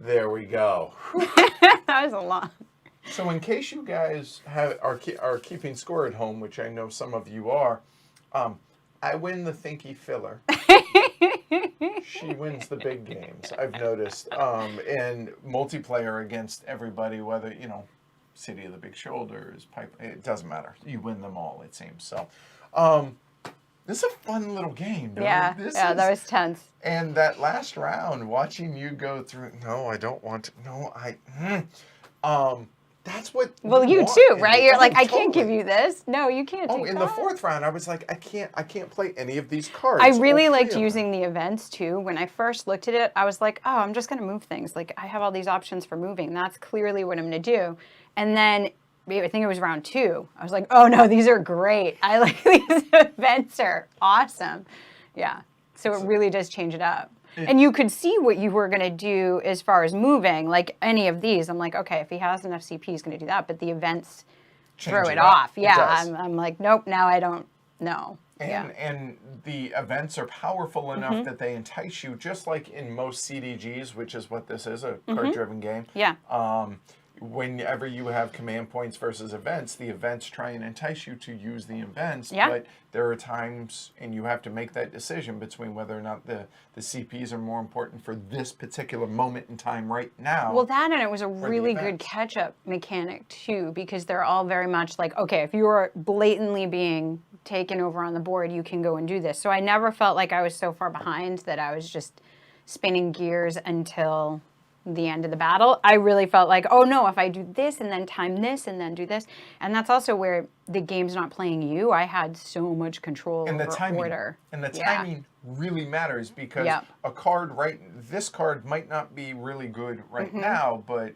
There we go. That was a lot. So in case you guys are keeping score at home, which I know some of you are, I win the thinky filler. She wins the big games, I've noticed. And multiplayer against everybody, whether, City of the Big Shoulders, Pipe, it doesn't matter. You win them all, it seems. So, this is a fun little game. Yeah, that was tense. And that last round, watching you go through, no, I don't want to, no, that's what. Well, you too, right? You're like, I can't give you this. No, you can't. Oh, in the fourth round, I was like, I can't play any of these cards. I really liked using the events too. When I first looked at it, I was like, oh, I'm just going to move things. Like, I have all these options for moving. That's clearly what I'm going to do. And then I think it was round 2. I was like, oh no, these are great. I like these events are awesome. Yeah. So it really does change it up. And you could see what you were going to do as far as moving, like any of these. I'm like, okay, if he has enough CP, he's going to do that. But the events throw it off. Yeah, I'm like, nope, now I don't know. And the events are powerful enough that they entice you, just like in most CDGs, which is what this is, a card-driven game. Yeah. Whenever you have command points versus events, the events try and entice you to use the events, Yeah. but there are times, and you have to make that decision between whether or not the CPs are more important for this particular moment in time right now. Well, that and it was a really good catch-up mechanic, too, because they're all very much like, okay, if you're blatantly being taken over on the board, you can go and do this. So I never felt like I was so far behind that I was just spinning gears until the end of the battle. I really felt like, oh no, if I do this and then time this and then do this. And that's also where the game's not playing you. I had so much control over order. And the timing really matters because a card this card might not be really good right now, but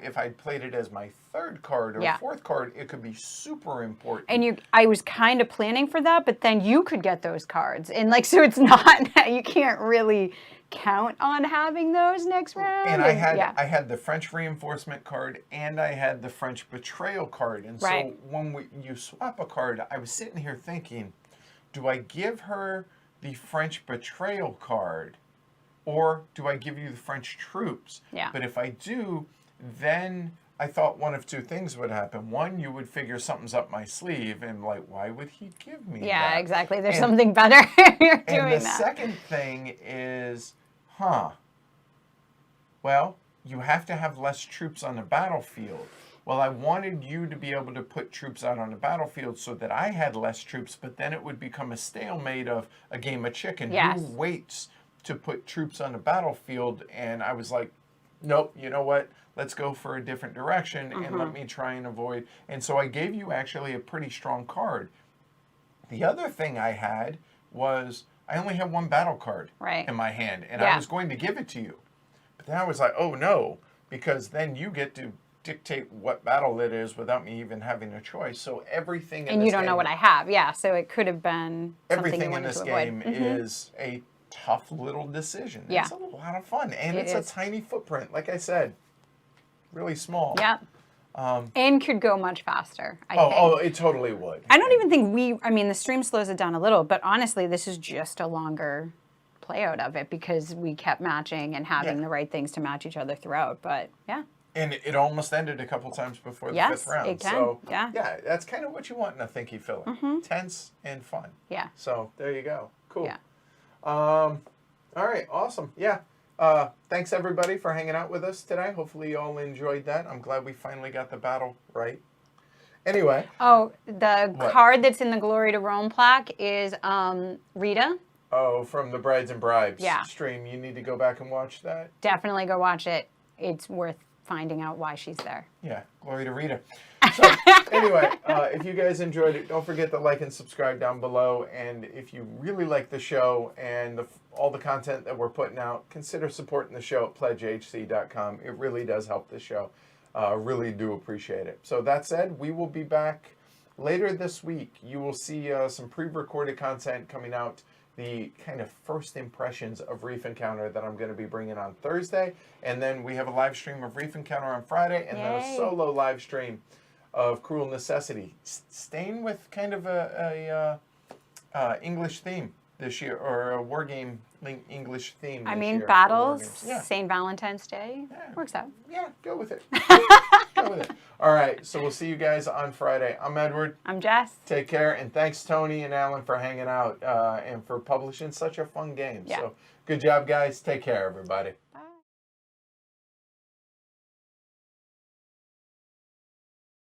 if I played it as my third card or fourth card, it could be super important. And I was kind of planning for that, but then you could get those cards. And so it's not, you can't really count on having those next round. And I had the French reinforcement card and I had the French betrayal card. And so when you swap a card, I was sitting here thinking, do I give her the French betrayal card or do I give you the French troops? Yeah. But if I do, then I thought one of two things would happen. One, you would figure something's up my sleeve and like, why would he give me that? Yeah, exactly. There's something better. You're doing and the that. second thing is, well, you have to have less troops on the battlefield. Well, I wanted you to be able to put troops out on the battlefield so that I had less troops, but then it would become a stalemate of a game of chicken. Yes. Who waits to put troops on the battlefield? And I was like, nope, you know what? Let's go for a different direction and let me try and avoid. And so I gave you actually a pretty strong card. The other thing I had was I only had one battle card in my hand, and I was going to give it to you. But then I was like, oh no, because then you get to dictate what battle it is without me even having a choice. So everything in and you don't know what I have, so it could have been everything in this game is a tough little decision. It's a lot of fun, and it's a tiny footprint. Like I said, really small. Yeah. And could go much faster, I think. Oh, it totally would. I don't even think the stream slows it down a little, but honestly, this is just a longer play out of it because we kept matching and having the right things to match each other throughout, but And it almost ended a couple times before the fifth round. It can. So, yeah, that's kind of what you want in a thinky filler. Tense and fun. Yeah. So, there you go. Cool. Yeah. All right, awesome. Yeah. Thanks everybody for hanging out with us today. Hopefully you all enjoyed that. I'm glad we finally got the battle right. Anyway. Oh, the card that's in the Glory to Rome plaque is Rita. Oh, from the Brides and Bribes Yeah. stream. You need to go back and watch that. Definitely go watch it. It's worth finding out why she's there. Yeah, glory to Rita. So, anyway, if you guys enjoyed it, don't forget to like and subscribe down below. And if you really like the show and all the content that we're putting out, consider supporting the show at pledgehc.com. It really does help the show. Really do appreciate it. So that said, we will be back later this week. You will see some pre-recorded content coming out. The kind of first impressions of Reef Encounter that I'm going to be bringing on Thursday. And then we have a live stream of Reef Encounter on Friday. And then a solo live stream of Cruel Necessity. Staying with kind of a English theme this year, or a war game English theme. I this mean, year for war battles, games. Yeah. St. Valentine's Day, works out. Yeah, go with it. Go with it. All right, so we'll see you guys on Friday. I'm Edward. I'm Jess. Take care, and thanks Tony and Alan for hanging out and for publishing such a fun game. Yeah. So good job, guys. Take care, everybody.